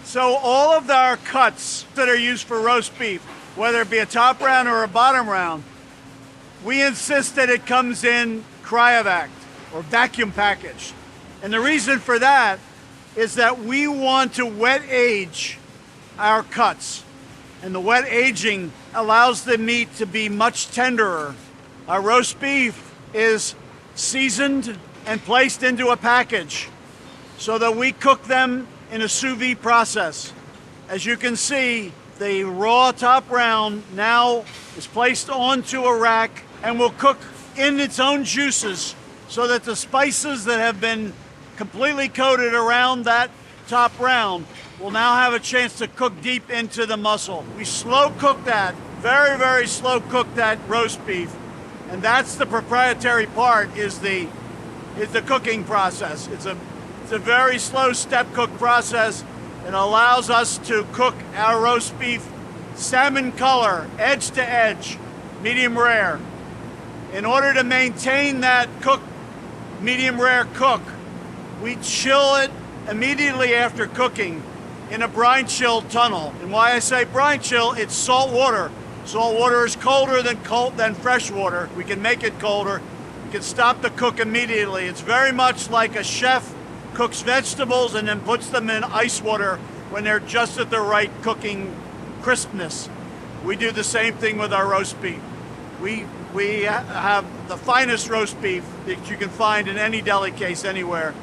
So all of our cuts that are used for roast beef, whether it be a top round or a bottom round, we insist that it comes in cryovac or vacuum packaged. And the reason for that is that we want to wet age our cuts. And the wet aging allows the meat to be much tenderer. Our roast beef is seasoned and placed into a package so that we cook them in a sous vide process. As you can see, the raw top round now is placed onto a rack and will cook in its own juices so that the spices that have been completely coated around that top round will now have a chance to cook deep into the muscle. We slow cook that, very, very slow cook that roast beef. And that's the proprietary part, is the cooking process. It's a very slow step cook process. It allows us to cook our roast beef salmon color, edge to edge, medium rare. In order to maintain that medium rare cook, we chill it immediately after cooking in a brine chill tunnel. And why I say brine chill, it's salt water. Salt water is colder than fresh water. We can make it colder. We can stop the cook immediately. It's very much like a chef cooks vegetables and then puts them in ice water when they're just at the right cooking crispness. We do the same thing with our roast beef. We have the finest roast beef that you can find in any deli case anywhere.